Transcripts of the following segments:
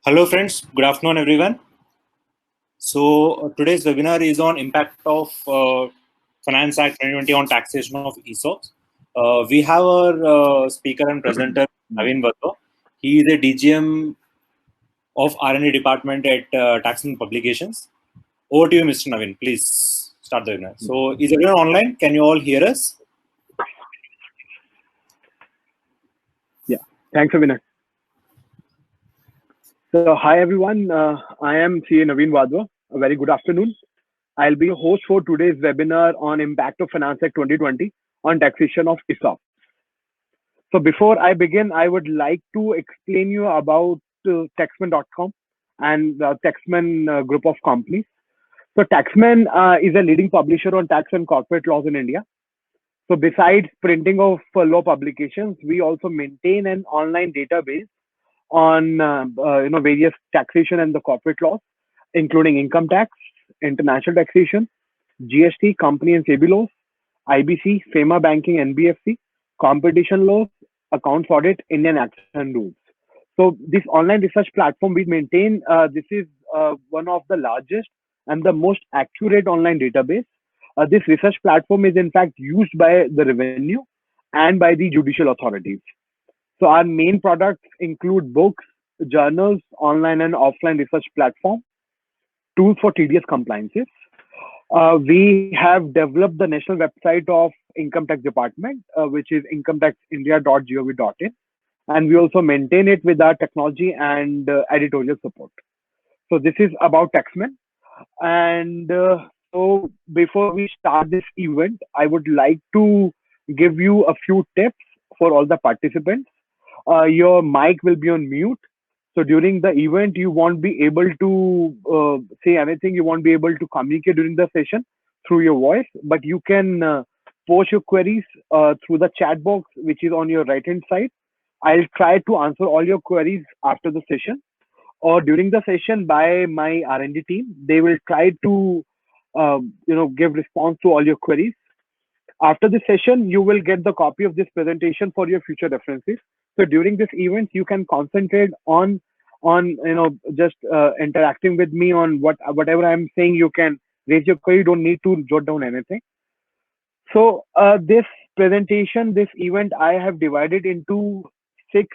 Hello friends, good afternoon everyone. So today's webinar is on impact of Finance Act 2020 on taxation of ESOPs. We have our speaker and presenter Naveen Vatto. He is a DGM of R&D department at Tax and Publications. Over to you, Mr. Naveen. Please start the webinar. So is everyone online? Can you all hear us? Yeah, thanks, Abhinay. So, hi everyone. I am CA Naveen Wadhwa. A very good afternoon. I'll be your host for today's webinar on impact of Finance Act 2020 on taxation of ESOP. So, before I begin, I would like to explain you about Taxman.com and the Taxman group of companies. So, Taxman is a leading publisher on tax and corporate laws in India. So, besides printing of law publications, we also maintain an online database on various taxation and the corporate laws, including income tax, international taxation, GST, company and SEBI laws, IBC, FEMA banking, NBFC, competition laws, accounts audit, Indian acts and rules. So this online research platform we maintain, this is one of the largest and the most accurate online database. This research platform is in fact used by the revenue and by the judicial authorities. So our main products include books, journals, online and offline research platform, tools for tedious compliances. We have developed the national website of Income Tax Department, which is incometaxindia.gov.in, and we also maintain it with our technology and editorial support. So this is about Taxman. And so before we start this event, I would like to give you a few tips for all the participants. Your mic will be on mute. So during the event, you won't be able to say anything. You won't be able to communicate during the session through your voice, but you can post your queries through the chat box, which is on your right-hand side. I'll try to answer all your queries after the session or during the session by my R&D team. They will try to, give response to all your queries. After the session, you will get the copy of this presentation for your future references. So during this event, you can concentrate on just interacting with me on whatever I'm saying. You can raise your query. You don't need to jot down anything. So this presentation, this event, I have divided into 6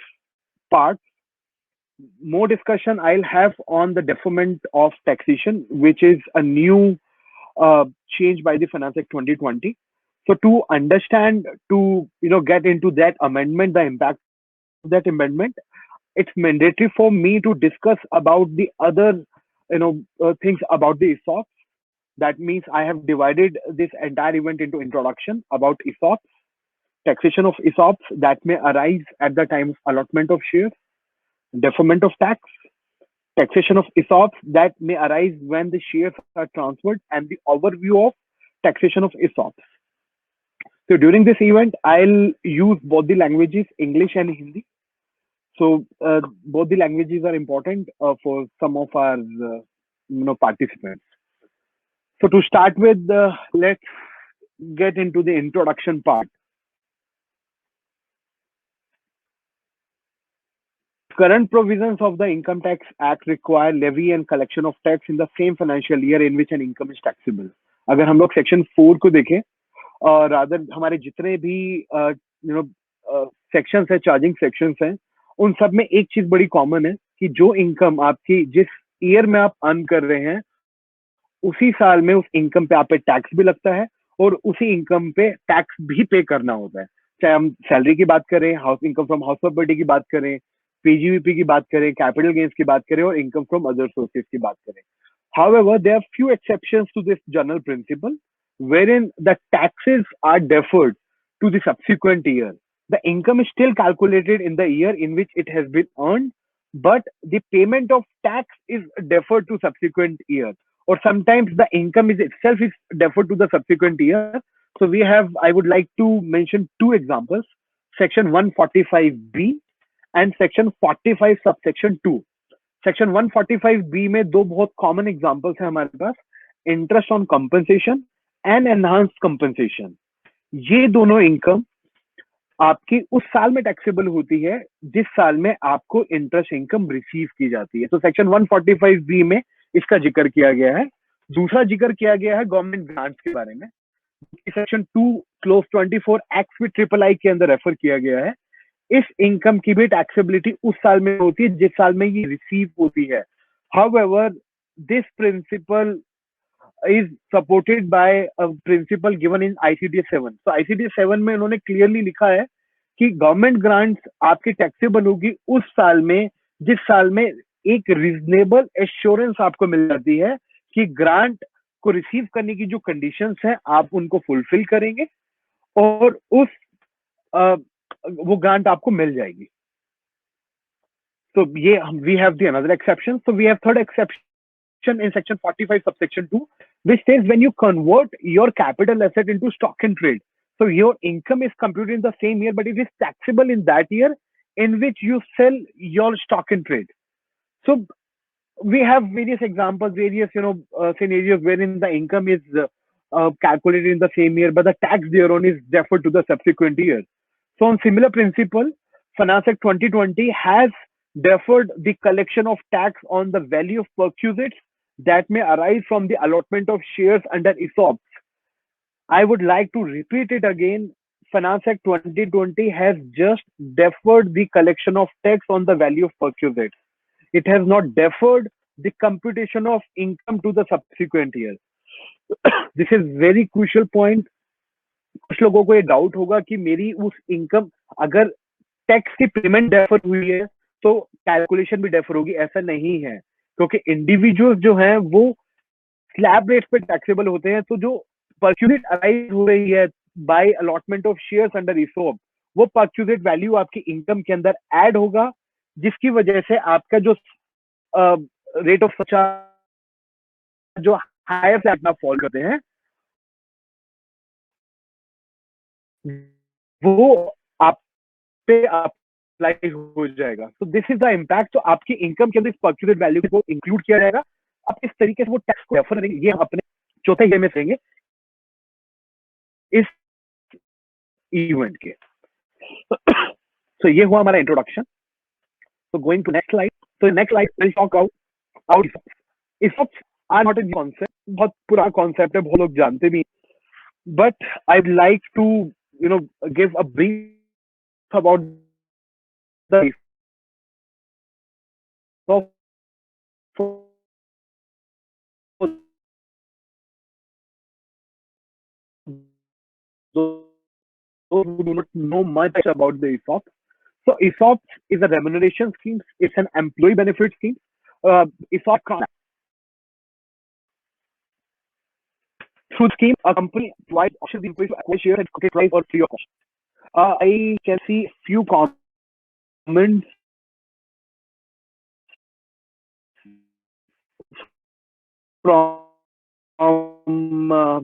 parts. More discussion I'll have on the deferment of taxation, which is a new change by the Finance Act 2020. So to understand, to get into that amendment, the impact of that amendment, it's mandatory for me to discuss about the other things about the ESOPs. That means I have divided this entire event into introduction about ESOPs, taxation of ESOPs that may arise at the time of allotment of shares, deferment of tax, taxation of ESOPs that may arise when the shares are transferred, and the overview of taxation of ESOPs. So during this event, I'll use both the languages, English and Hindi. So both the languages are important for some of our participants. So to start with, let's get into the introduction part. Current provisions of the Income Tax Act require levy and collection of tax in the same financial year in which an income is taxable. अगर हम लोग section 4 को देखें और rather हमारे जितने भी sections है, चार्जिंग सेक्शंस हैं, उन सब में एक चीज बड़ी कॉमन है कि जो इनकम आपकी जिस ईयर में आप अर्न कर रहे हैं उसी साल में उस इनकम पे आप पे टैक्स भी लगता है और उसी इनकम पे टैक्स भी पे करना होता है. चाहे हम सैलरी की बात करें, house income from house property की बात करें, पीजीवीपी की बात करें, कैपिटल गेन्स की बात करें और इनकम फ्रॉम अदर सोर्सेज की बात करें. However, there are few exceptions to this general principle, wherein the taxes are deferred to the subsequent year. The income is still calculated in the year in which it has been earned, but the payment of tax is deferred to subsequent year. Or sometimes the income itself is deferred to the subsequent year. So we have, I would like to mention 2 examples, section 145B and section 45 subsection 2. Section 145B में 2 बहुत common examples हैं हमारे पास, interest on compensation and enhanced compensation. ये दोनों income आपकी उस साल में टैक्सेबल होती है जिस साल में आपको इंटरेस्ट इनकम रिसीव की जाती है। तो सेक्शन 145B में इसका जिक्र किया गया है। दूसरा जिक्र किया गया है गवर्नमेंट ग्रांट्स के बारे में, सेक्शन 2 क्लोज 24 एक्ट में ट्रिपल आई के अंदर रेफर किया गया है। इस इनकम की भी टैक्सेबिलिटी उस साल में होती है जिस साल में ये रिसीव होती है। However, this principle is supported by a principle given in ICTS 7. So ICTS 7 में उन्होंने क्लियरली लिखा है कि गवर्नमेंट ग्रांट्स आपकी टैक्सेबल होगी उस साल में जिस साल में एक रीजनेबल एश्योरेंस आपको मिल जाती है कि ग्रांट को रिसीव करने की जो कंडीशंस हैं आप उनको फुलफिल करेंगे और उस वो ग्रांट आपको मिल जाएगी। तो ये we have the another exception. So we have third exception in section 45 subsection 2, which says when you convert your capital asset into stock and trade, so your income is computed in the same year, but it is taxable in that year in which you sell your stock and trade. So we have various examples, various scenarios wherein the income is calculated in the same year, but the tax thereon is deferred to the subsequent year. So on similar principle, Finance Act 2020 has deferred the collection of tax on the value of perquisites that may arise from the allotment of shares under ESOPs. I would like to repeat it again. Finance Act 2020 has just deferred the collection of tax on the value of perquisites. It has not deferred the computation of income to the subsequent year. This is very crucial point. कुछ लोगों को ये doubt होगा कि मेरी उस income अगर tax की पेमेंट डेफर हुई है तो कैलकुलेशन भी डेफर होगी। ऐसा नहीं है, क्योंकि इंडिविजुअल्स जो हैं वो स्लैब रेट पे टैक्सेबल होते हैं। तो जो परक्यूजिट अराइज हो रही है by allotment of shares under ESOP, वो परक्यूजिट वैल्यू आपकी इनकम के अंदर ऐड होगा, जिसकी वजह से आपका जो रेट ऑफ जो हायर स्लैब में फॉल करते हैं वो आप पे अप्लाई हो जाएगा। तो दिस इज द इम्पैक्ट। तो आपकी इनकम के अंदर इस परक्यूजिट वैल्यू को इंक्लूड किया जाएगा। आप इस तरीके से वो टैक्स को रेफर करेंगे। ये हम अपने चौथे हिस्से में करेंगे इस इवेंट के। तो ये हुआ हमारा introduction. So going to next slide. So next slide we'll talk about ESOPs. ESOPs are not a new concept. बहुत पुराना कॉन्सेप्ट है, बहुत लोग जानते भी। But I'd like to give a brief about the ESOP those who do not know much about the ESOP. So ESOP is a remuneration scheme. It's an employee benefit scheme. ESOP through the scheme, a company provides options the employees to acquire shares at market price or free of cost. I can see few comments from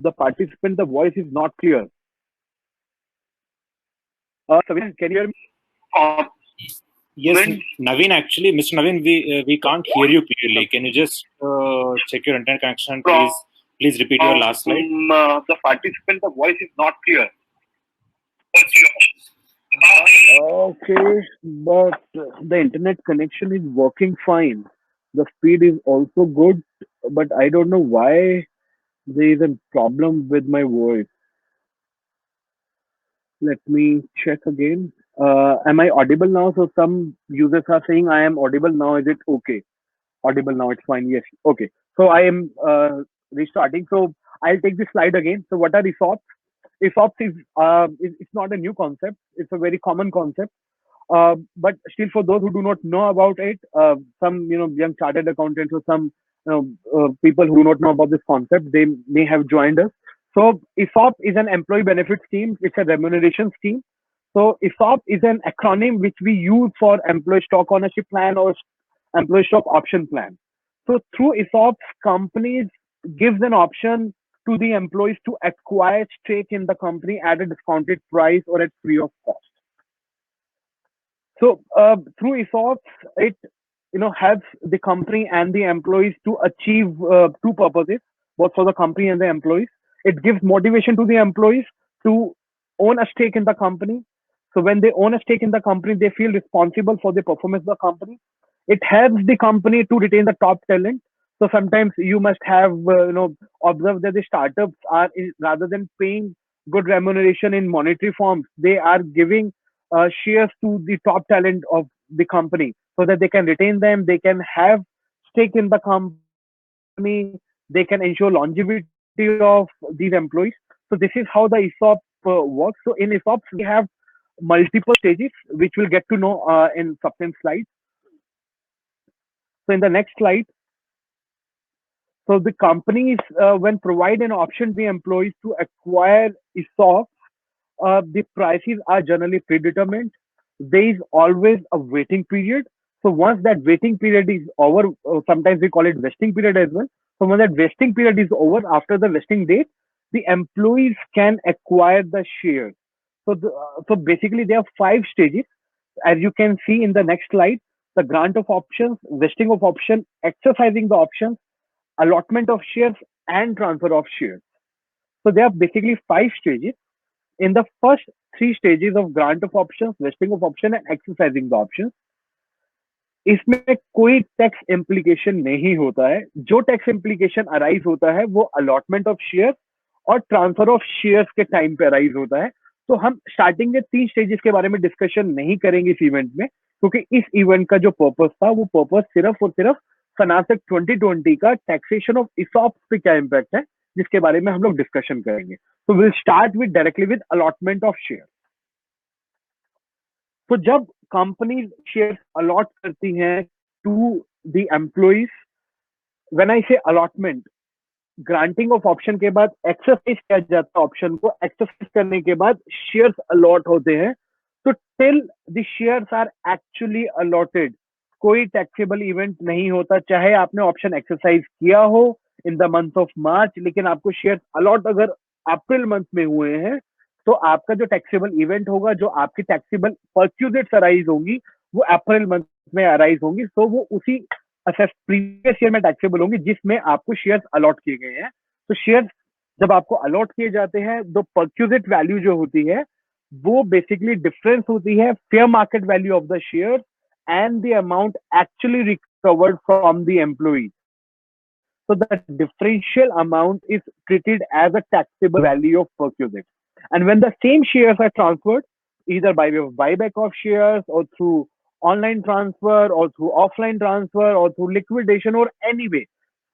the participant. The voice is not clear. Savin, can you hear me? Yes, Naveen, actually, Mr. Naveen, we can't hear you clearly. Can you just check your internet connection, please? Please repeat your last slide. The participant, the voice is not clear. Okay, but the internet connection is working fine. The speed is also good, but I don't know why there is a problem with my voice. Let me check again. Am I audible now? So some users are saying I am audible now. Is it okay? Audible now, it's fine. Yes. Okay. So I am restarting. So I'll take this slide again. So what are ESOPs? ESOPs is it's not a new concept. It's a very common concept. But still, for those who do not know about it, some young chartered accountants or some people who do not know about this concept, they may have joined us. So ESOP is an employee benefit scheme. It's a remuneration scheme. So ESOP is an acronym which we use for employee stock ownership plan or employee stock option plan. So through ESOPs, companies gives an option to the employees to acquire stake in the company at a discounted price or at free of cost. So through ESOPs, it helps the company and the employees to achieve two purposes, both for the company and the employees. It gives motivation to the employees to own a stake in the company. So when they own a stake in the company, they feel responsible for the performance of the company. It helps the company to retain the top talent. So sometimes you must have observed that the startups are rather than paying good remuneration in monetary forms, they are giving shares to the top talent of the company so that they can retain them. They can have stake in the company. They can ensure longevity of these employees. So this is how the ESOP works. So in ESOPs, we have multiple stages, which we'll get to know in subsequent slides. So in the next slide, so the companies, when provide an option to the employees to acquire ESOP, the prices are generally predetermined. There is always a waiting period. So once that waiting period is over, sometimes we call it vesting period as well. So when that vesting period is over, after the vesting date, the employees can acquire the shares. So basically there are 5 stages. As you can see in the next slide, the grant of options, vesting of option, exercising the options, allotment of shares, and transfer of shares. So there are basically 5 stages. In the first 3 stages of grant of options, vesting of option and exercising the options, इसमें कोई tax implication नहीं होता है. जो tax implication arise होता है वो allotment of share और ट्रांसफर ऑफ शेयर्स के टाइम पे अराइज होता है. तो हम स्टार्टिंग के 3 स्टेजेस के बारे में डिस्कशन नहीं करेंगे इस इवेंट में, क्योंकि इस इवेंट का जो पर्पस था वो पर्पस सिर्फ और सिर्फ फाइनेंस एक्ट 2020 का टैक्सेशन ऑफ इसॉप पे क्या इम्पैक्ट है जिसके बारे में हम लोग डिस्कशन करेंगे. तो will start with directly with allotment of share. तो जब कंपनीज शेयर अलॉट करती हैं to the employees, when I say allotment, granting of option के बाद एक्सरसाइज किया जाता है ऑप्शन को, एक्सरसाइज करने के बाद शेयर्स अलॉट होते हैं. तो till the shares are actually allotted कोई टैक्सेबल इवेंट नहीं होता. चाहे आपने ऑप्शन एक्सरसाइज किया हो in the month of March, लेकिन आपको शेयर अलॉट अगर अप्रैल मंथ में हुए हैं, तो आपका जो टैक्सेबल इवेंट होगा, जो आपकी टैक्सेबल परक्यूजेट्स अराइज होंगी, वो अप्रैल मंथ में अराइज होंगी. तो वो उसी प्रीवियस ईयर में टैक्सेबल होंगी जिसमें आपको शेयर्स अलॉट किए गए हैं. तो शेयर्स जब आपको अलॉट किए जाते हैं, तो परक्यूजेट वैल्यू जो होती है वो बेसिकली डिफरेंस होती है fair market value of the share and the amount actually recovered from the employee. So the differential amount is treated as a taxable value of perquisite. And when the same shares are transferred, either by way of buyback of shares or through online transfer or through offline transfer or through liquidation or any way.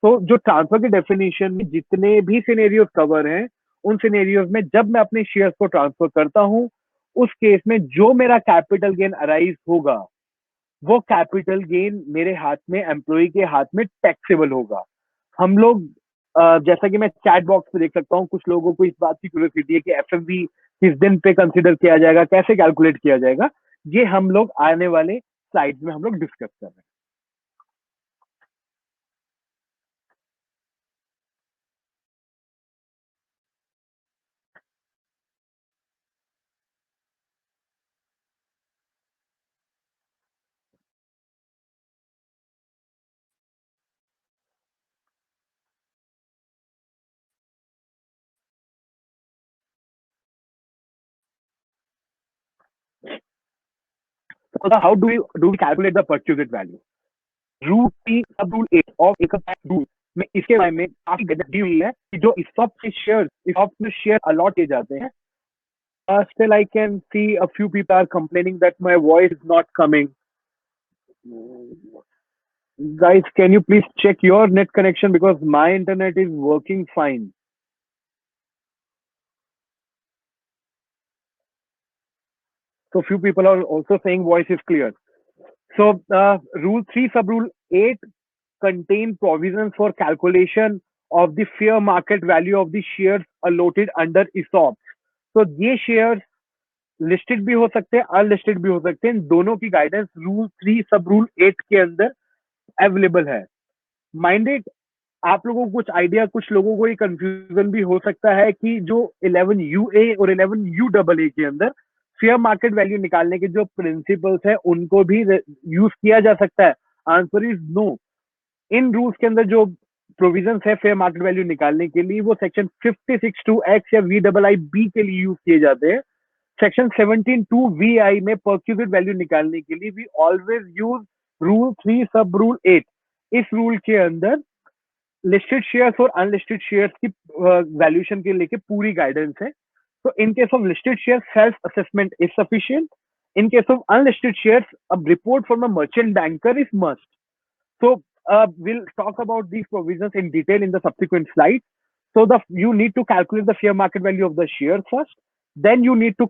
तो जो transfer की definition में जितने भी scenarios cover हैं, उन scenarios में जब मैं अपने शेयर्स को ट्रांसफर करता हूं, उस केस में जो मेरा कैपिटल गेन अराइज होगा, वो कैपिटल गेन मेरे हाथ में, एम्प्लॉय के हाथ में टैक्सेबल होगा. हम लोग जैसा कि मैं चैट बॉक्स पे देख सकता हूँ, कुछ लोगों को इस बात की क्यूरियोसिटी है कि एफएमवी किस दिन पे कंसीडर किया जाएगा, कैसे कैलकुलेट किया जाएगा. ये हम लोग आने वाले स्लाइड्स में हम लोग डिस्कस कर रहे हैं. So how do we calculate the purchase value? Rule 3 सब rule 8 of income tax rule में इसके बारे में काफी गजब दी हुई है कि जो इसॉप के शेयर, इसॉप में शेयर अलॉट किए जाते हैं. Still I can see a few people are complaining that my voice is not coming. Guys, can you please check your net connection because my internet is working fine. So few people are also saying voice is clear. So rule 3 sub rule 8 contain provisions for calculation of the fair market value of the shares allotted under ESOP. So ये shares listed भी हो सकते हैं, unlisted भी हो सकते हैं. इन दोनों की गाइडेंस रूल 3 सब रूल 8 के अंदर अवेलेबल है. माइंडेड आप लोगों को कुछ आइडिया, कुछ लोगों को ये कंफ्यूजन भी हो सकता है कि जो 11 यूए और 11 यूडबल ए के अंदर फेयर मार्केट वैल्यू निकालने के जो प्रिंसिपल्स है उनको भी यूज किया जा सकता है. Answer is no. इन रूल्स के अंदर जो प्रोविजन है फेयर मार्केट वैल्यू निकालने के लिए, वो सेक्शन 56(2)(x) या VII बी के लिए यूज किए जाते हैं. सेक्शन 17(2)(vi) में परक्यूजिट वैल्यू निकालने के लिए वी ऑलवेज यूज रूल 3 सब रूल 8। इस रूल के अंदर लिस्टेड शेयर्स और अनलिस्टेड शेयर्स की वैल्यूएशन के लेके पूरी गाइडेंस है। So in case of listed shares, self-assessment is sufficient. In case of unlisted shares, a report from a merchant banker is must. So we'll talk about these provisions in detail in the subsequent slides. So you need to calculate the fair market value of the share first. Then you need to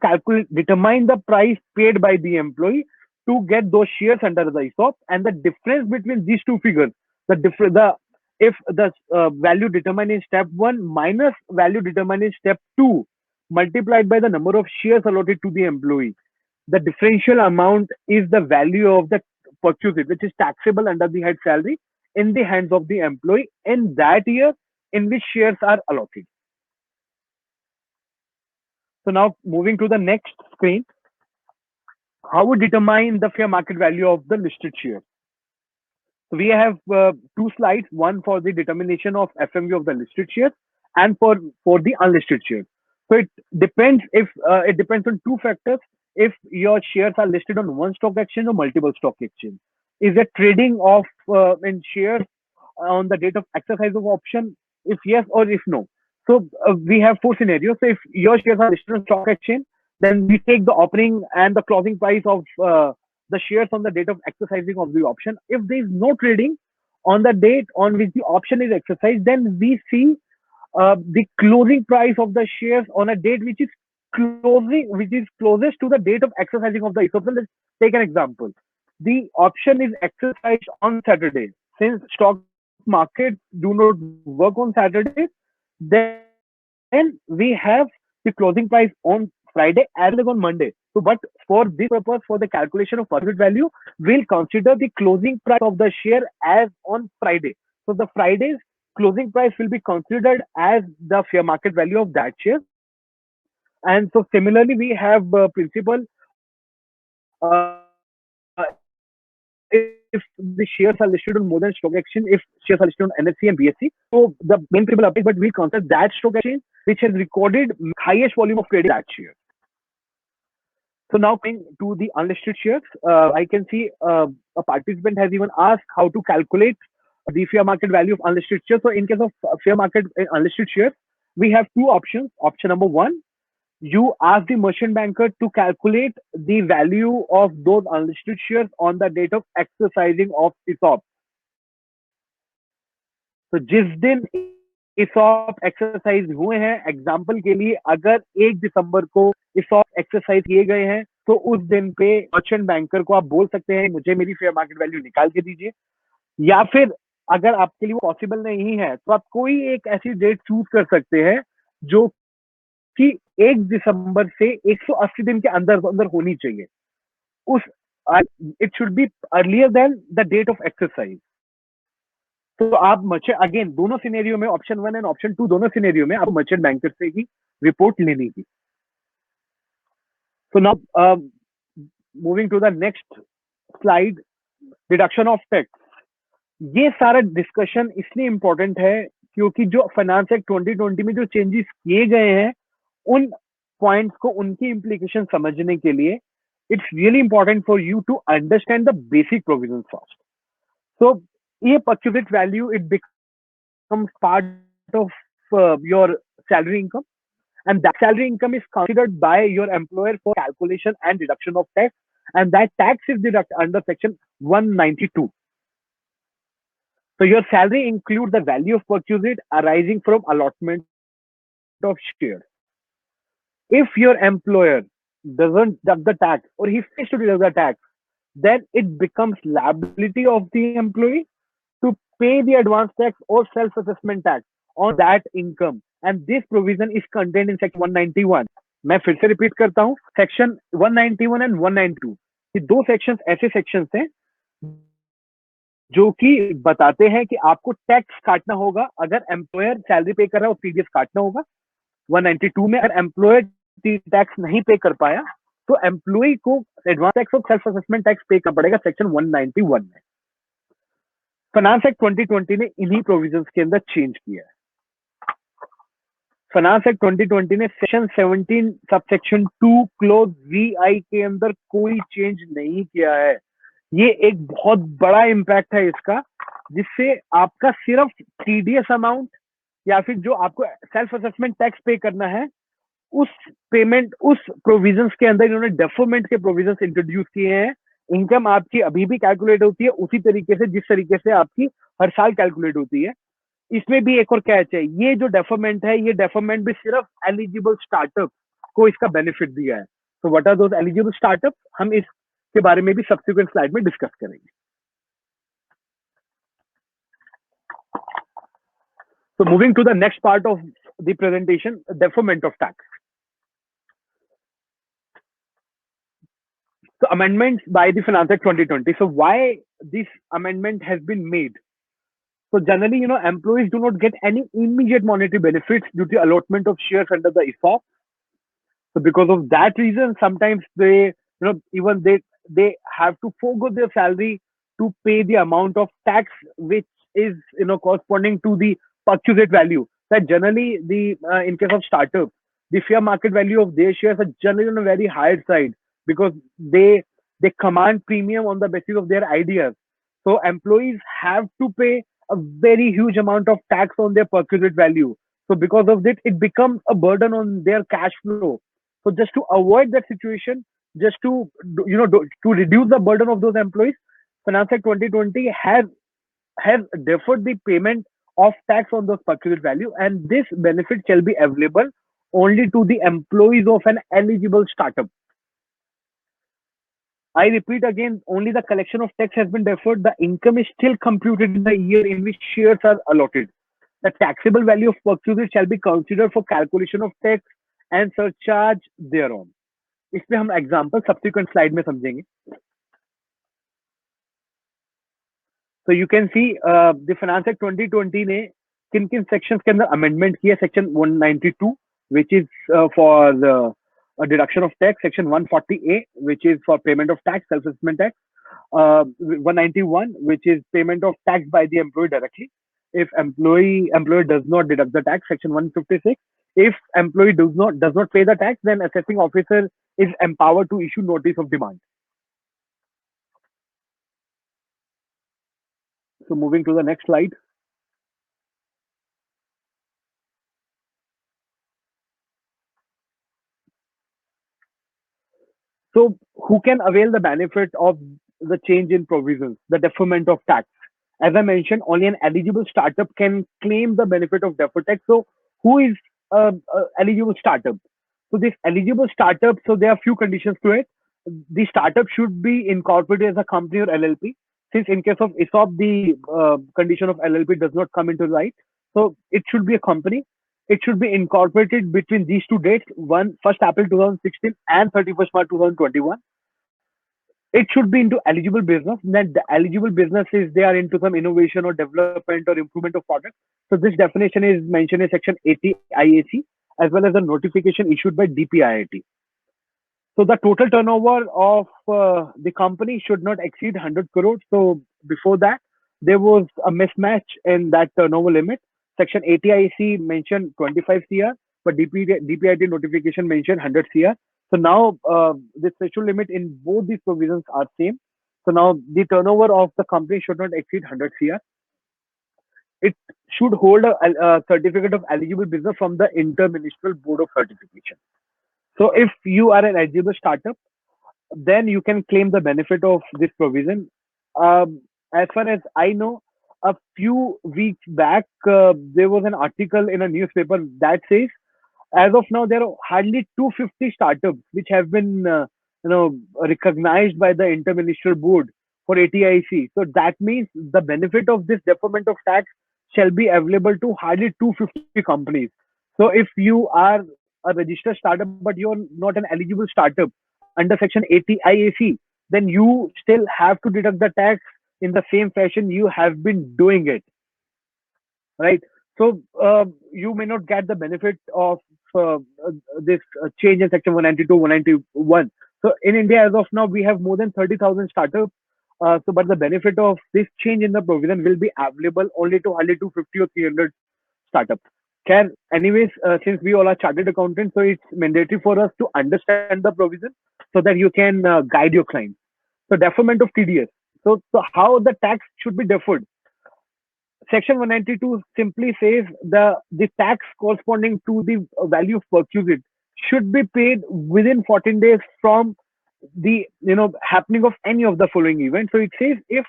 determine the price paid by the employee to get those shares under the ESOP, and the difference between these two figures, if the value determined in step 1 minus value determined in step 2 multiplied by the number of shares allotted to the employee, the differential amount is the value of the perquisite, which is taxable under the head salary in the hands of the employee in that year in which shares are allotted. So now moving to the next screen, how we determine the fair market value of the listed share. So we have two slides, one for the determination of FMV of the listed shares and for the unlisted shares. So it depends on two factors. If your shares are listed on one stock exchange or multiple stock exchange, is it trading of in shares on the date of exercise of option? If yes or if no. So we have four scenarios. So if your shares are listed on stock exchange, then we take the opening and the closing price of the shares on the date of exercising of the option. If there is no trading on the date on which the option is exercised, then we see the closing price of the shares on a date which is closest to the date of exercising of the ESOP. So let's take an example. The option is exercised on Saturday. Since stock markets do not work on Saturday, then we have the closing price on Friday as well as on Monday. So, but for this purpose, for the calculation of perquisite value, we'll consider the closing price of the share as on Friday. So the Friday's closing price will be considered as the fair market value of that share. And so similarly, we have principle if the shares are listed on more than stock exchange, if shares are listed on NSE and BSE, so the main principle applies, but we consider that stock exchange which has recorded highest volume of trading that share. So now coming to the unlisted shares, I can see a participant has even asked how to calculate the fair market value of unlisted shares. So in case of fair market unlisted shares, we have two options. Option number one, you ask the merchant banker to calculate the value of those unlisted shares on the date of exercising of ESOP. तो जिस दिन ESOP exercise हुए हैं, example के लिए अगर 1 दिसंबर को ESOP exercise किए गए हैं, तो उस दिन पे मर्चेंट बैंकर को आप बोल सकते हैं मुझे मेरी फेयर मार्केट वैल्यू निकाल के दीजिए, या फिर अगर आपके लिए वो पॉसिबल नहीं है तो आप कोई एक ऐसी डेट चूज कर सकते हैं जो कि 1 दिसंबर से 180 दिन के अंदर अंदर होनी चाहिए. उस it should be earlier than the date of exercise. तो आप मर्चेंट अगेन दोनों सिनेरियो में, ऑप्शन 1 एंड ऑप्शन 2 दोनों सिनेरियो में आप मर्चेंट बैंकर से ही रिपोर्ट लेनी थी. So now moving to the next slide, deduction of tax. ये सारा डिस्कशन इसलिए इंपॉर्टेंट है क्योंकि जो फाइनेंस एक्ट 2020 में जो चेंजेस किए गए हैं उन पॉइंट्स को, उनकी इम्प्लीकेशन समझने के लिए it's really important for you to understand the basic provision first. So ये perquisite value it becomes part of your salary income, and that salary income is considered by your employer for calculation and deduction of tax, and that tax is deducted under section 192. So your salary includes the value of perquisite arising from allotment of shares. If your employer doesn't deduct the tax or he fails to deduct the tax, then it becomes liability of the employee to pay the advance tax or self-assessment tax on that income. And this provision is contained in section 191. मैं फिर से repeat करता हूँ, section 191 and 192 ये दो sections ऐसे sections हैं जो कि बताते हैं कि आपको टैक्स काटना होगा. अगर एम्प्लॉयर सैलरी पे कर रहा है, टीडीएस काटना होगा. 192 में अगर एम्प्लॉयर टैक्स नहीं पे कर पाया तो एम्प्लॉय को एडवांस टैक्स और सेल्फ असेसमेंट टैक्स पे करना पड़ेगा सेक्शन 191 में. फाइनेंस एक्ट 2020 ने इन्हीं प्रोविजंस के अंदर चेंज किया है. फाइनेंस एक्ट 2020 ने सेक्शन 17 सबसेक्शन 2 क्लोज VI के अंदर कोई चेंज नहीं किया है। ये एक बहुत बड़ा इम्पैक्ट है इसका, जिससे आपका सिर्फ TDS अमाउंट या फिर जो आपको सेल्फ असेसमेंट टैक्स पे करना है, उस पेमेंट, उस प्रोविजंस के अंदर इन्होंने डेफरमेंट के प्रोविजंस इंट्रोड्यूस किए हैं। इनकम आपकी अभी भी कैलकुलेट होती है उसी तरीके से जिस तरीके से आपकी हर साल कैलकुलेट होती है। इसमें भी एक और कैच है, ये जो डेफरमेंट है, ये डेफरमेंट भी सिर्फ एलिजिबल स्टार्टअप को इसका बेनिफिट दिया है। तो what are those eligible startup, हम इसके बारे में भी सब्सिक्वेंट स्लाइड में डिस्कस करेंगे। So moving to the next part of the presentation, deferment of tax. So amendments by the Finance Act 2020. So why this amendment has been made? So generally, employees do not get any immediate monetary benefits due to allotment of shares under the ESOP. So because of that reason, sometimes even they have to forego their salary to pay the amount of tax which is corresponding to the purchase value. That generally in case of startup, the fair market value of their shares are generally on a very higher side because they command premium on the basis of their ideas. So employees have to pay a very huge amount of tax on their purchase value. So because of that, it becomes a burden on their cash flow. So just to avoid that situation, just to to reduce the burden of those employees, Finance Act 2020 has deferred the payment of tax on those purchased value, and this benefit shall be available only to the employees of an eligible startup. I repeat again, only the collection of tax has been deferred. The income is still computed in the year in which shares are allotted. The taxable value of purchases shall be considered for calculation of tax and surcharge thereon. इसमें हम example subsequent slide में समझेंगे. So you can see the Finance Act 2020 ने किन किन sections के अंदर amendment किया. Section 192 which is for the deduction of tax, section 140A which is for payment of tax, self-assessment tax, 191 which is payment of tax by the employee directly if employer does not deduct the tax, section 156. If employee does not pay the tax, then assessing officer is empowered to issue notice of demand. So moving to the next slide. So who can avail the benefit of the change in provisions, the deferment of tax? As I mentioned, only an eligible startup can claim the benefit of deferred tax. So who is eligible startup? So this eligible startup, so there are few conditions to it. The startup should be incorporated as a company or LLP. Since in case of ESOP, the condition of LLP does not come into light. So it should be a company. It should be incorporated between these two dates, 1st April 2016 and 31st March 2021. It should be into eligible business. Then the eligible business is they are into some innovation or development or improvement of product. So this definition is mentioned in section 80 IAC as well as the notification issued by DPIIT. So the total turnover of the company should not exceed 100 crores. So before that, there was a mismatch in that turnover limit. Section 80 IAC mentioned 25 CR, but DPIIT notification mentioned 100 CR. So now the threshold limit in both these provisions are same. So now the turnover of the company should not exceed 100 CR. It should hold a certificate of eligible business from the Interministerial Board of Certification. So if you are an eligible startup, then you can claim the benefit of this provision. As far as I know, a few weeks back, there was an article in a newspaper that says, as of now, there are hardly 250 startups which have been, recognized by the Interministerial Board for ATIC. So that means the benefit of this deferment of tax shall be available to hardly 250 companies. So if you are a registered startup, but you're not an eligible startup under section 80 IAC, then you still have to deduct the tax in the same fashion you have been doing it, right? So you may not get the benefit of this change in section 192, 191. So in India, as of now, we have more than 30,000 startups. But the benefit of this change in the provision will be available only to hardly 250 or 300 startups. Khair, anyways, since we all are chartered accountants, so it's mandatory for us to understand the provision so that you can guide your client. So deferment of TDS. So how the tax should be deferred? Section 192 simply says the tax corresponding to the value of perquisite should be paid within 14 days from the happening of any of the following events. So it says if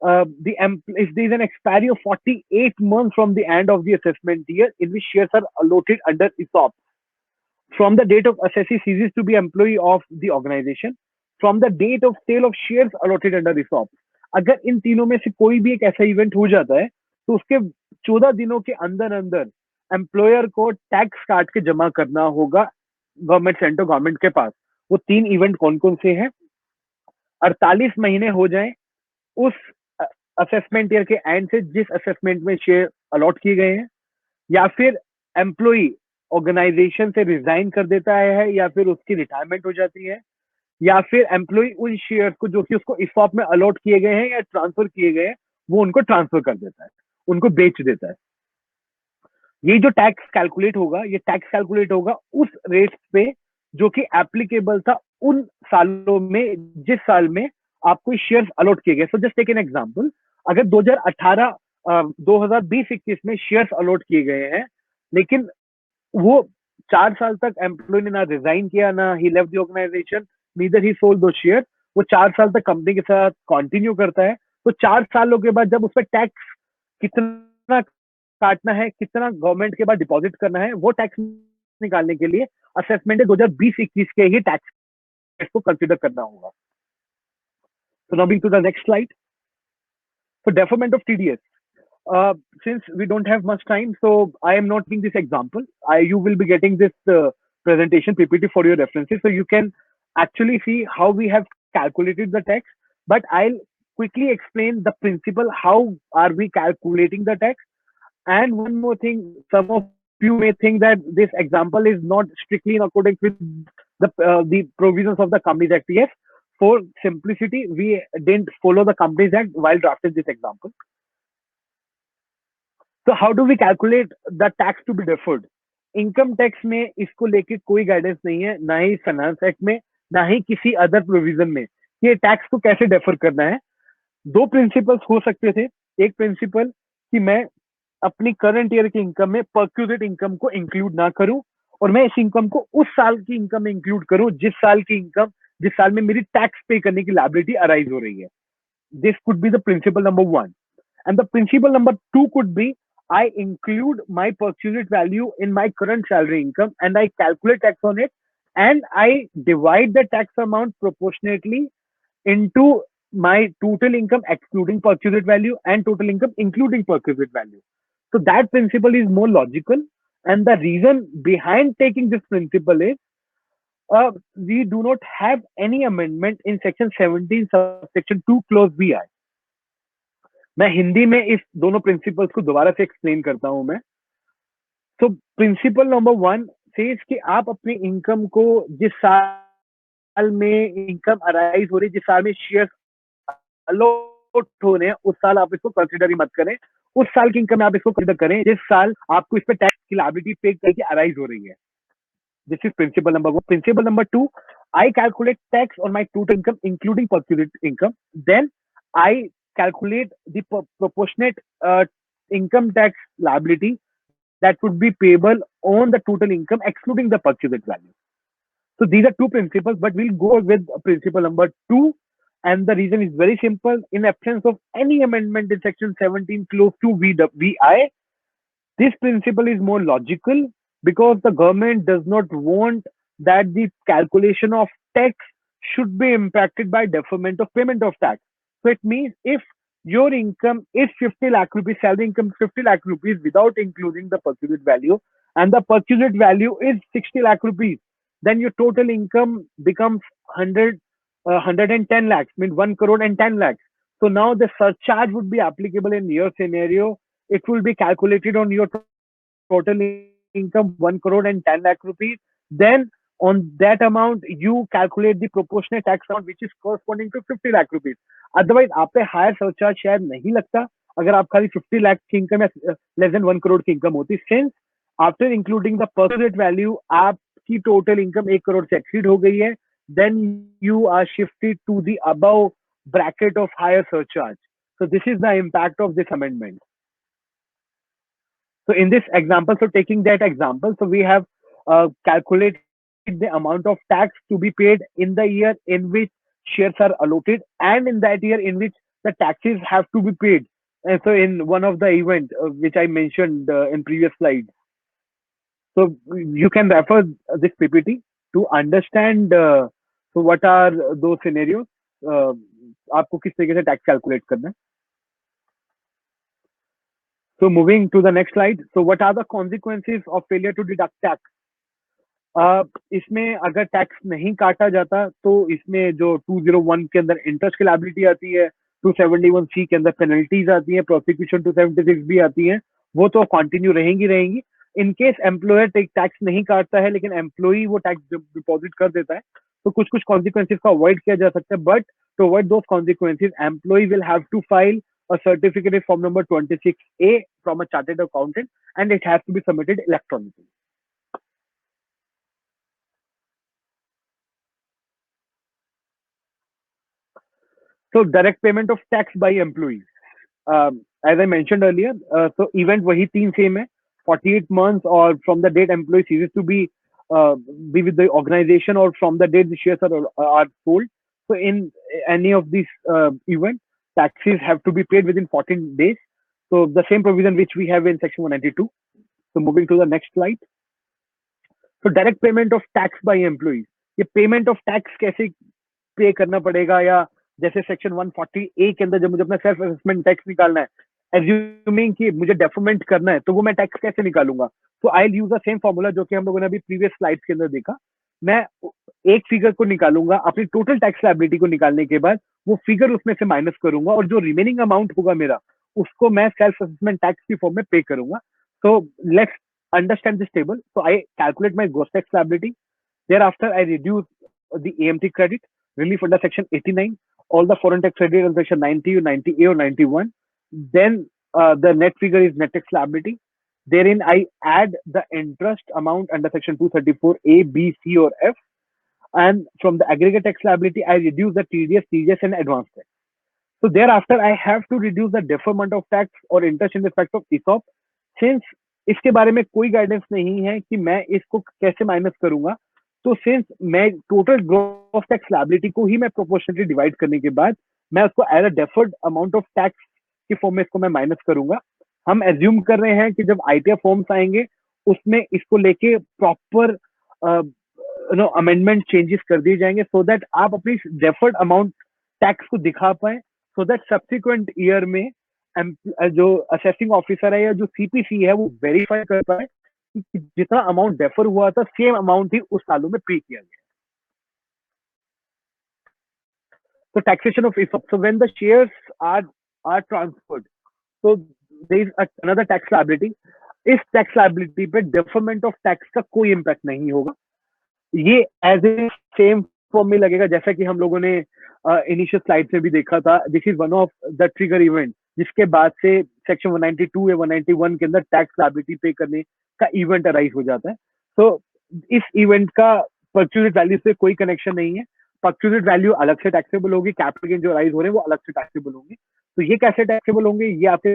there is an expiry of 48 months from the end of the assessment year in which shares are allotted under ESOP, from the date of assessee ceases to be employee of the organization, from the date of sale of shares allotted under ESOP. अगर इन तीनों में से कोई भी एक ऐसा event हो जाता है तो उसके 14 दिनों के अंदर अंदर एम्प्लॉयर को टैक्स काट के जमा करना होगा गवर्नमेंट सेंटर गवर्नमेंट के पास. वो 3 इवेंट कौन कौन से हैं? 48 महीने हो जाए उस असेसमेंट ईयर के एंड से जिस असेसमेंट में शेयर अलॉट किए गए हैं, या फिर एम्प्लॉई ऑर्गेनाइजेशन से रिजाइन कर देता है या फिर उसकी रिटायरमेंट हो जाती है, या फिर एम्प्लॉय उन शेयर्स को जो कि उसको इसॉप में अलॉट किए गए हैं या ट्रांसफर किए गए हैं वो उनको ट्रांसफर कर देता है, उनको बेच देता है. ये जो टैक्स कैलकुलेट होगा, ये टैक्स कैलकुलेट होगा उस रेट पे जो कि एप्लीकेबल था उन सालों में जिस साल में आपको शेयर्स अलॉट किए गए. So just take an example, अगर 2018 2020-21 में शेयर्स अलॉट किए गए हैं लेकिन वो 4 साल तक एम्प्लॉय ने ना रिजाइन किया, ना ही left the organisation, neither he sold दो शेयर, वो 4 साल तक कंपनी के साथ कंटिन्यू करता है. तो 4 सालों के बाद जब उस पर टैक्स कितना काटना है, कितना गवर्नमेंट के बाद डिपॉजिट करना है, वो टैक्स निकालने के लिए असेसमेंट 2020-21 के ही टैक्स को कंसिडर करना होगा. So now to the next slide. For deferment of TDS. Since we don't have much time, so I am not giving this example. You will be getting this presentation PPT for your references, so you can actually see how we have calculated the tax. But I'll quickly explain the principle. How are we calculating the tax? And one more thing, some of you may think that this example is not strictly in accordance with the provisions of the Companies Act. Yes, for simplicity, we didn't follow the Companies Act while drafting this example. So how do we calculate the tax to be deferred? Income tax में इसको लेके कोई guidance नहीं है, ना ही finance act में, ना ही किसी अदर प्रोविजन में. ये टैक्स को कैसे डेफर करना है? 2 प्रिंसिपल्स हो सकते थे. एक प्रिंसिपल कि मैं अपनी करंट ईयर की इनकम में परक्यूजिट इनकम को इंक्लूड ना करूं और मैं इस इनकम को उस साल की इनकम में इंक्लूड करूं जिस साल की इनकम, जिस साल में मेरी टैक्स पे करने की लायबिलिटी अराइज हो रही है. This could be the principal number 1. And the principal number 2 could be I include my perquisite value in my current salary income and I calculate tax on it, and I divide the tax amount proportionately into my total income excluding perquisite value and total income including perquisite value. So that principle is more logical, and the reason behind taking this principle is we do not have any amendment in section 17 subsection 2 clause BI. मैं हिंदी में इस दोनों principles को दोबारा से explain करता हूं मैं. तो प्रिंसिपल नंबर 1 सेज कि आप अपनी इनकम को जिस साल में इनकम अराइज हो रही है, जिस साल में शेयर अलॉट हो रहे हैं, उस साल आप इसको कंसीडर ही मत करें. उस साल की इनकम आप इसको कंसीडर करें जिस साल आपको इस पे टैक्स की लायबिलिटी पे करके अराइज हो रही है. This is principle number 1. Principle number 2, I calculate tax on my total income including perquisite income. Then I calculate the proportionate income tax liability that would be payable on the total income excluding the perquisite value. So these are 2 principles, but we'll go with principle number 2, and the reason is very simple. In absence of any amendment in section 17 clause 2 VI, this principle is more logical because the government does not want that the calculation of tax should be impacted by deferment of payment of tax. So it means if your income is 50 lakh rupees, salary income 50 lakh rupees without including the perquisite value, and the perquisite value is 60 lakh rupees, then your total income becomes 110 lakhs, means 1 crore and 10 lakhs. So now the surcharge would be applicable in your scenario. It will be calculated on your total income 1 crore and 10 lakh rupees. Then on that amount you calculate the proportionate tax amount which is corresponding to 50 lakh rupees. Otherwise आप पे higher surcharge शायद नहीं लगता अगर आप खाली 50 लाख की income या लेस देन 1 करोड़ की इनकम होती. Since after including the percentage value आपकी टोटल इनकम 1 करोड़ से एक्सीड हो गई है, then you are shifted to the above bracket of higher surcharge. So this is the impact of this amendment. So in this example, so taking that example, so we have calculated the amount of tax to be paid in the year in which shares are allotted, and in that year in which the taxes have to be paid. And so in one of the event which I mentioned in previous slide, so you can refer this PPT to understand so what are those scenarios. आपको किस तरीके से tax calculate करना है. So moving to the next slide. So what are the consequences of failure to deduct tax? इसमें अगर tax नहीं काटा जाता तो इसमें जो 201 के अंदर इंटरेस्ट की लायबिलिटी आती है, 271C के अंदर पेनल्टीज आती है, प्रोसिक्यूशन 276 भी आती है, वो तो कंटिन्यू रहेंगी. इन केस एम्प्लॉयर टैक्स नहीं काटता है लेकिन एम्प्लॉई वो टैक्स डिपॉजिट कर देता है, तो कुछ कुछ कॉन्सिक्वेंसेज को अवॉइड किया जा सकता है. But to avoid those consequences, employee will have to file a certificate form number 26A from a chartered accountant, and it has to be submitted electronically. So direct payment of tax by employees. As I mentioned earlier, so event wahi teen same hai, 48 months or from the date employee ceases to be with the organization, or from the date the shares are sold. So in any of these events, taxes have to be paid within 14 days. So the same provision which we have in section 192. So moving to the next slide. So direct payment of tax by employees. ये payment of tax कैसे पे करना पड़ेगा, या जैसे section 140A के अंदर जब मुझे अपना सेल्फ असेसमेंट टैक्स निकालना है, एज्यूमिंग कि मुझे डेफरमेंट करना है, तो वो मैं टैक्स कैसे निकालूंगा. तो I will use the same formula जो कि हम लोगों ने अभी प्रीवियस स्लाइड्स के अंदर देखा. मैं एक फिगर को निकालूंगा, अपनी टोटल टैक्स लायबिलिटी को निकालने के बाद वो फिगर उसमें से माइनस करूंगा, और जो रिमेनिंग अमाउंट होगा मेरा, उसको मैं सेल्फ असेसमेंट टैक्स की फॉर्म में पे करूंगा. So let's understand this table. So I calculate my gross tax liability. Thereafter, I reduce the AMT credit, relief under section 89, all the foreign tax credit under section 90 or 90A or 91. Then the net figure is net tax liability. Therein, I add the interest amount under section 234A, B, C, or F. And from the aggregate tax liability, I reduce the TDS, TGS, and advance tax. So thereafter, I have to reduce the deferment of tax or interest in respect of ESOP. Since इसके बारे में कोई guidance नहीं है कि मैं इसको कैसे माइनस करूंगा, तो सिंस मैं टोटल ग्रॉस टैक्स लायबिलिटी को ही मैं प्रोपोर्शनली डिवाइड करने के बाद मैं उसको as a deferred amount of tax की फॉर्म में इसको मैं माइनस करूंगा. हम एज्यूम कर रहे हैं कि जब आईटीआर फॉर्म्स आएंगे उसमें इसको लेके प्रॉपर अमेंडमेंट चेंजेस कर दिए जाएंगे, सो दैट आप अपनी डेफर्ड अमाउंट टैक्स को दिखा पाए, सो दैट सब्सिक्वेंट ईयर में जो असेसिंग ऑफिसर है या जो सीपीसी है वो वेरीफाई कर पाए कि जितना अमाउंट डेफर हुआ था सेम अमाउंट ही उस सालों में पे किया गया. So taxation of ESOP. So when the shares are transferred, so there is another tax liability. इस टैक्स लायबिलिटी पे डेफरमेंट ऑफ टैक्स का कोई इम्पैक्ट नहीं होगा. ये एज ए सेम फॉर्म में लगेगा जैसा कि हम लोगों ने इनिशियल स्लाइड से भी देखा था. This is one of the trigger event जिसके बाद से सेक्शन 192 या 191 के अंदर टैक्स लायबिलिटी पे करने का इवेंट अराइज हो जाता है. तो इस इवेंट का परचेज वैल्यू से कोई कनेक्शन नहीं है. परचेज वैल्यू अलग से टैक्सेबल होगी, कैपिटल गेन जो अराइज हो रहे हैं वो अलग से टैक्सेबल होंगे. तो ये कैसे टैक्सेबल होंगे, ये आपके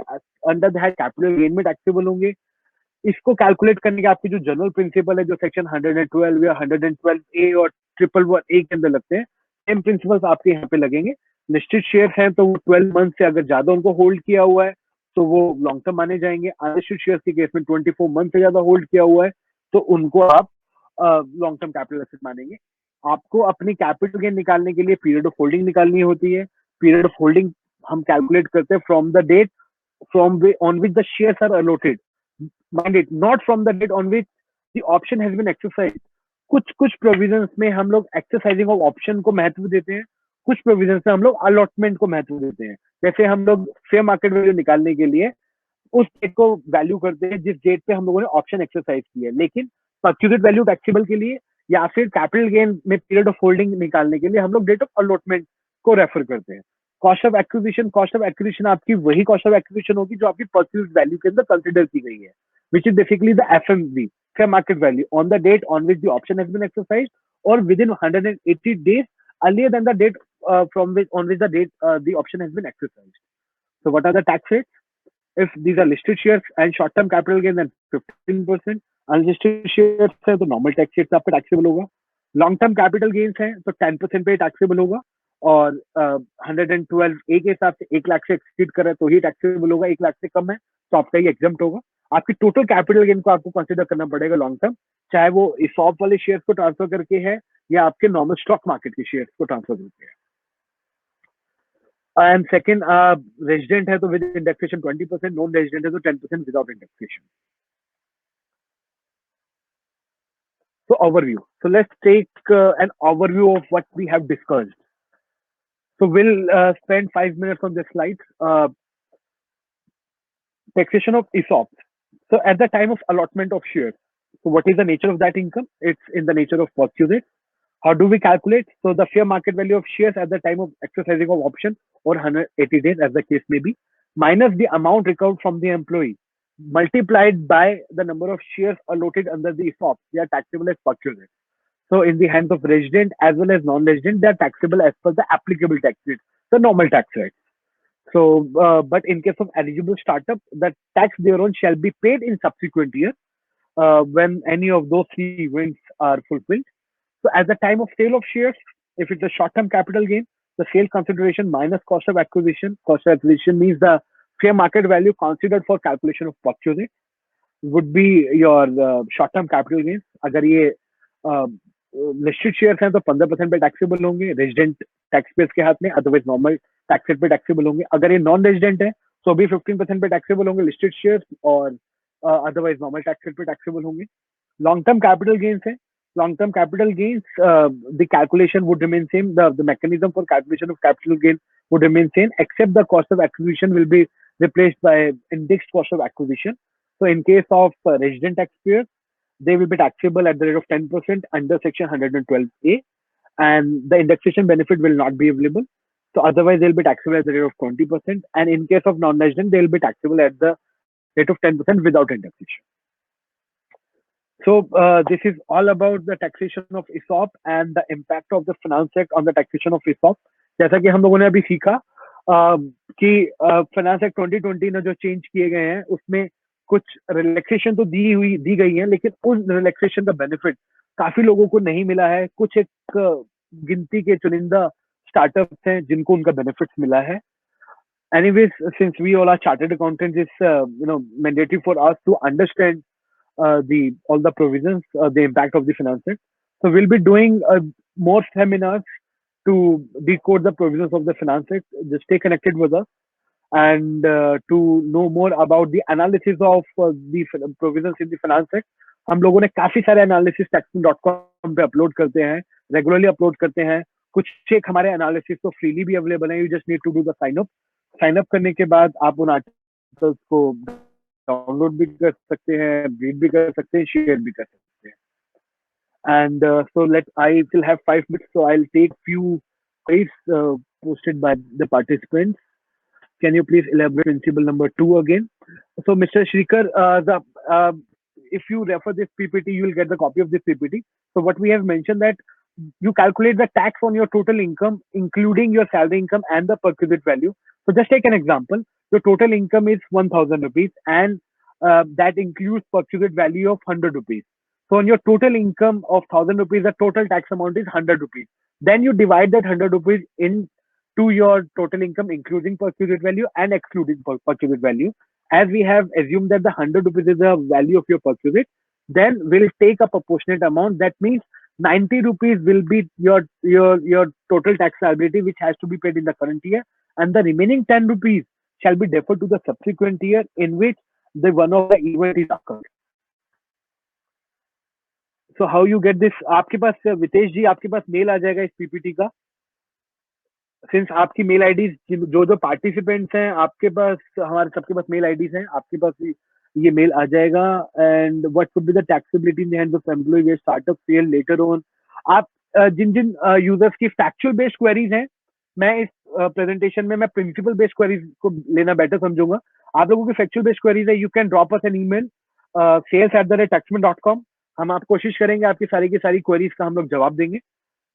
under the head capital gain में टैक्सेबल होंगे. इसको कैलकुलेट करने के आपके जो जनरल प्रिंसिपल है जो सेक्शन 112 या 112A और 111A के अंदर लगते हैं, सेम प्रिंसिपल्स आपके यहाँ पे लगेंगे. लिस्टेड शेयर हैं तो वो 12 मंथ से अगर ज्यादा उनको होल्ड किया हुआ है तो वो लॉन्ग टर्म माने जाएंगे. अनलिस्टेड शेयर के केस में 24 मंथ से ज्यादा होल्ड किया हुआ है तो उनको आप लॉन्ग टर्म कैपिटल एसेट मानेंगे. आपको अपनी कैपिटल गेन निकालने के लिए पीरियड ऑफ होल्डिंग निकालनी होती है. पीरियड ऑफ होल्डिंग हम कैलकुलेट करते हैं from the date on which the shares are allotted. Mind it, not from the date on which the option has been exercised. कुछ प्रोविजंस में हम लोग एक्सरसाइजिंग ऑफ ऑप्शन को महत्व देते हैं, कुछ प्रोविजंस में हम लोग अलॉटमेंट को महत्व देते हैं. जैसे हम लोग फेयर मार्केट वैल्यू निकालने के लिए उस डेट को वैल्यू करते हैं जिस डेट पे हम लोगों ने ऑप्शन एक्सरसाइज किया है. लेकिन परचेज वैल्यू टैक्सेबल के लिए या फिर कैपिटल गेन में पीरियड ऑफ होल्डिंग निकालने के लिए हम लोग डेट ऑफ अलॉटमेंट को रेफर करते हैं. कॉस्ट ऑफ एक्विजिशन आपकी वही कॉस्ट ऑफ एक्विजिशन होगी जो आपकी परचेज वैल्यू के अंदर कंसिडर की गई है. which is basically the FMV, fair market value, on the date on which the option has been exercised, or within 180 days earlier than the date from which on which the option has been exercised. So what are the tax rates? If these are listed shares and short-term capital gain, then 15%. Unlisted shares है तो normal tax rate आपका taxable होगा. Long-term capital gains है तो 10% पे taxable होगा. और 112 ए के हिसाब से 1 लाख से एक्सीड कर रहा है तो ही टैक्सेबल होगा, 1 लाख से कम है तो आपका ये एग्जाम्प्ट होगा. आपकी टोटल कैपिटल गेन को आपको कंसिडर करना पड़ेगा लॉन्ग टर्म, चाहे वो इसॉप वाले शेयर्स को ट्रांसफर करके है या आपके नॉर्मल स्टॉक मार्केट के शेयर्स को ट्रांसफर करके है. एंड सेकंड, रेजिडेंट है तो विद इंडेक्सेशन 20%, नॉन रेजिडेंट है तो 10% without indexation. So overview. So let's take an overview of what we have discussed. So we'll spend 5 minutes on this slide. Taxation of ESOP. So at the time of allotment of shares, so what is the nature of that income? It's in the nature of purchase. How do we calculate? So the fair market value of shares at the time of exercising of option or 180 days, as the case may be, minus the amount recovered from the employee, multiplied by the number of shares allotted under the ESOP. They are taxable as purchase. So in the hands of resident as well as non-resident, they are taxable as per the applicable tax rate, the normal tax rate. So, but in case of eligible startup, the tax thereon shall be paid in subsequent year when any of those three events are fulfilled. So at the time of sale of shares, if it's a short-term capital gain, the sale consideration minus cost of acquisition. Cost of acquisition means the fair market value considered for calculation of purchase would be your short-term capital gains. अगर ये listed shares हैं तो 15% पे taxable होंगे, resident taxpayers के हाथ में, otherwise normal tax rate पे taxable होंगे. अगर ये non-resident है तो भी 15% पे taxable होंगे listed shares और otherwise normal tax rate पे taxable होंगे. Long-term capital gains है. Long-term capital gains, the calculation would remain same. The mechanism for calculation of capital gain would remain same, except the cost of acquisition will be replaced by indexed cost of acquisition. So in case of resident taxpayers, they will be taxable at the rate of 10% under section 112A, and the indexation benefit will not be available. So otherwise they'll be taxable at the rate of 20%, and in case of non-resident, they will be taxable at the rate of 10% without indexation. So this is all about the taxation of ESOP and the impact of the Finance Act on the taxation of ESOP. जैसा कि हम लोगों ने अभी सीखा कि Finance Act 2020 ने जो चेंज किए गए हैं उसमें कुछ रिलैक्सेशन तो दी गई है, लेकिन उस रिलैक्सेशन का बेनिफिट काफी लोगों को नहीं मिला है. कुछ एक गिनती के चुनिंदा स्टार्टअप्स हैं जिनको उनका बेनिफिट मिला है. Anyways, since we all are chartered accountants, it's mandatory for us to understand all the provisions, the impact of the Finance Act. So we'll be doing more seminars to decode the provisions of the Finance Act. Just stay connected with us, and to know more about the analysis of the provisions in the Finance Act. हम लोगों ने काफी सारे analysis taxing.com पे upload करते हैं, regularly upload करते हैं. कुछ एक हमारे एनालिसिस तो फ्रीली भी अवेलेबल है. You just need to do the sign up करने के बाद आप उन आर्टिकल्स को डाउनलोड भी कर सकते हैं, रीड भी कर सकते हैं, शेयर भी कर सकते हैं. And so I still have 5 minutes, so I'll take few queries posted by the participants. Can you please elaborate principle number 2 again? So Mr. Shrikar, if you refer this PPT, you will get the copy of this PPT. So what we have mentioned that you calculate the tax on your total income, including your salary income and the perquisite value. So just take an example. Your total income is 1,000 rupees, and that includes perquisite value of 100 rupees. So on your total income of 1,000 rupees, the total tax amount is 100 rupees. Then you divide that 100 rupees into your total income, including perquisite value and excluding perquisite value. As we have assumed that the 100 rupees is the value of your perquisite, then we'll take a proportionate amount. That means 90 rupees will be your total tax liability, which has to be paid in the current year, and the remaining 10 rupees shall be deferred to the subsequent year in which the one of the event is occurred. So how you get this? आपके पास वितेश जी, आपके पास mail आ जाएगा इस PPT का. Since आपकी mail ID जो participants हैं, आपके पास, हमारे सबके पास मेल आईडीज हैं, आपके पास ये मेल आ जाएगा. And what would be the taxability in the hands of employee where startup fail later on. आप जिन यूजर्स की फैक्चुअल बेस्ड क्वेरीज हैं, मैं इस प्रेजेंटेशन में मैं प्रिंसिपल बेस्ड क्वेरीज को लेना बेटर समझूंगा. आप लोगों की फैक्चुअल बेस्ड क्वेरीज है, you can drop us an email sales@taxman.com। हम आप कोशिश करेंगे आपकी सारी की सारी क्वेरीज का हम लोग जवाब देंगे,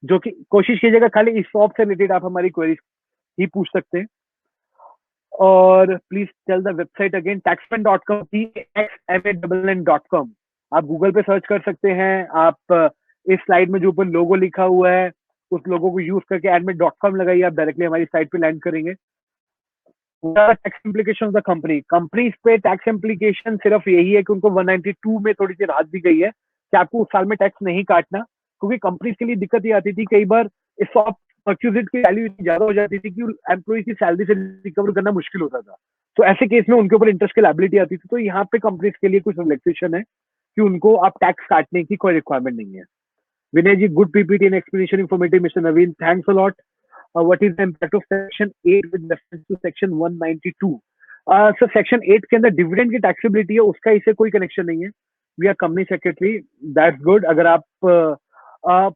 जो कि कोशिश कीजिएगा खाली इस शॉप से रिलेटेड आप हमारी क्वेरीज ही पूछ सकते हैं। और please tell the website again, taxman.com, taxman.com। आप गूगल पे सर्च कर सकते हैं। आप इस स्लाइड में जो ऊपर लोगो लिखा हुआ है उस लोगो को यूज करके admin.com लगाइए, आप डायरेक्टली हमारी साइट पे लैंड करेंगे। Tax implication of the company, companies पे टैक्स इम्प्लीकेशन सिर्फ यही है कि उनको 192 में थोड़ी सी राहत दी गई है कि आपको उस साल में टैक्स नहीं काटना, क्योंकि कंपनीज के लिए दिक्कत ये आती थी कई बार इस सॉफ्ट परचेज की वैल्यू इतनी ज्यादा हो जाती थी कि एम्प्लॉय की सैलरी से रिकवर करना मुश्किल होता था। तो ऐसे केस में उनके ऊपर इंटरेस्ट की लायबिलिटी आती थी। तो यहाँ पे कंपनीज के लिए कुछ रिलैक्सेशन है कि उनको आप टैक्स काटने की कोई रिक्वायरमेंट नहीं है। Vinay ji, good PPT and explanation informative. Mister Naveen, thanks a lot. What is the impact of section 8 with reference to section 192? So section 8 के अंदर डिविडेंड की टैक्सेबिलिटी है, उसका इससे कोई कनेक्शन नहीं है। We are company secretary, that's good. अगर आप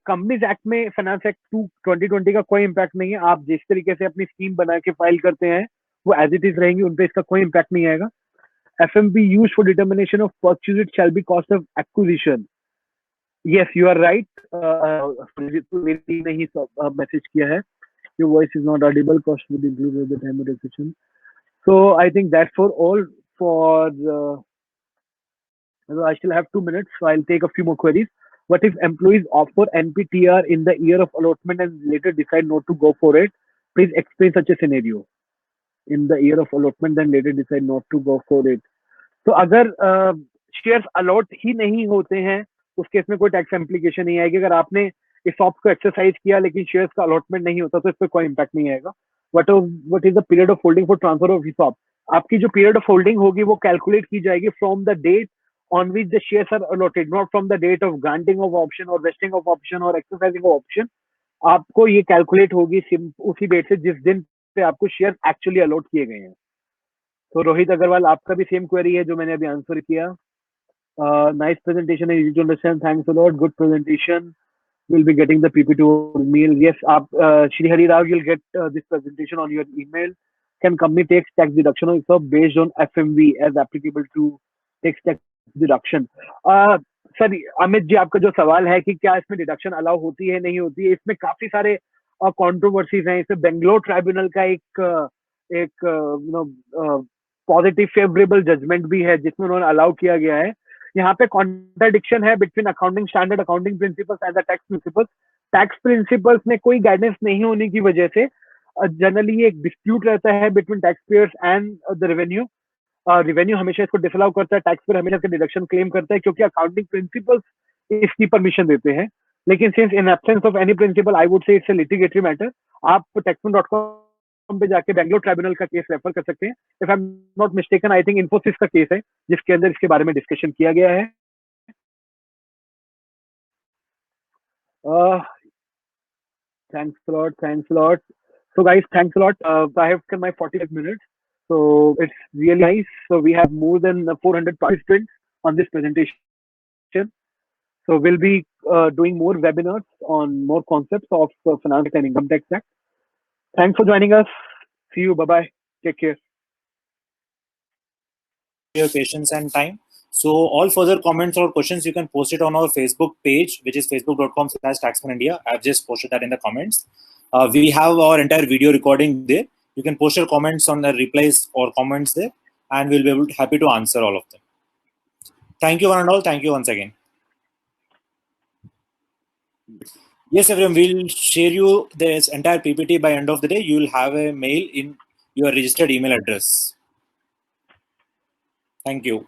कंपनीज एक्ट में फाइनेंस एक्ट 2020 का कोई इम्पैक्ट नहीं है। आप जिस तरीके से अपनी स्कीम बना के फाइल करते हैं वो एज इट इज रहेंगी, उन पर इसका कोई इम्पैक्ट नहीं आएगा। FMP use for determination of purchase it shall be cost of acquisition. Yes, you are right. मेरी टीम ने ही मैसेज किया है। Your voice is not audible. Cost would include at the time of decision. So I think that's for all. I still have 2 minutes, so I'll take a few more queries. What if employees offer NPTR in the year of allotment and later decide not to go for it? Please explain such a scenario. In the year of allotment, then later decide not to go for it. तो अगर shares allot ही नहीं होते हैं उस case में कोई tax implication नहीं आएगी। अगर आपने इस ऑप्ट को एक्सरसाइज किया लेकिन शेयर्स का अलॉटमेंट नहीं होता तो इस पर कोई इम्पैक्ट नहीं आएगा। What is the period of holding for transfer of ESOP? आपकी जो पीरियड ऑफ होल्डिंग होगी वो कैलकुलेट की जाएगी from the date on which the shares are allotted, not from the date of granting of option और vesting of option और exercising of option. आपको ये कैलकुलेट होगी उसी डेट से जिस दिन पे आपको शेयर एक्चुअली अलॉट किए गए हैं। तो रोहित अग्रवाल, आपका भी सेम क्वेरी है जो मैंने अभी आंसर किया। Nice presentation, easy to understand, thanks a lot, good presentation. We'll be getting the PPT or mail. Yes, आप Shri Hari Rao, you'll get this presentation on your email. Can company takes tax deduction on ESOP based on FMV as applicable to tax deduction? Sir Amit ji, आपका जो सवाल है कि क्या इसमें deduction allow होती है नहीं होती है, इसमें काफी सारे कंट्रोवर्सीज हैं। इसमें बेंगलोर ट्राइब्यूनल का एक पॉजिटिव फेवरेबल जजमेंट भी है जिसमें उन्होंने अलाउ किया गया है। यहाँ पे कॉन्ट्राडिक्शन है between accounting standard, accounting principles and the tax principles. Tax principles में कोई गाइडेंस नहीं होने की वजह से जनरली एक डिस्प्यूट रहता है between tax payers and the revenue. Revenue हमेशा इसको डिसअलाउ करता है, टैक्स पेयर हमेशा इसका डिडक्शन क्लेम करता है क्योंकि अकाउंटिंग प्रिंसिपल्स इसकी परमिशन देते हैं। लेकिन since in absence of any principle, I would say it's a litigatory matter. आप taxman.com पे जाके बेंगलोर ट्राइब्यूनल का केस रेफर कर सकते हैं। If I am not mistaken, I think Infosys का केस है जिसके अंदर इसके बारे में डिस्कशन किया गया है। Thanks a lot. So guys, thanks a lot. I have come my 45 minutes, so it's really nice. So we have more than 400 participants on this presentation. So we'll be doing more webinars on more concepts of finance and income tax act. Thanks for joining us. See you. Bye-bye. Take care. Your patience and time. So all further comments or questions, you can post it on our Facebook page, which is facebook.com/taxmanindia. I've just posted that in the comments. We have our entire video recording there. You can post your comments on the replies or comments there, and we'll be happy to answer all of them. Thank you one and all. Thank you once again. Yes, everyone, we'll share you this entire PPT by end of the day. You will have a mail in your registered email address. Thank you.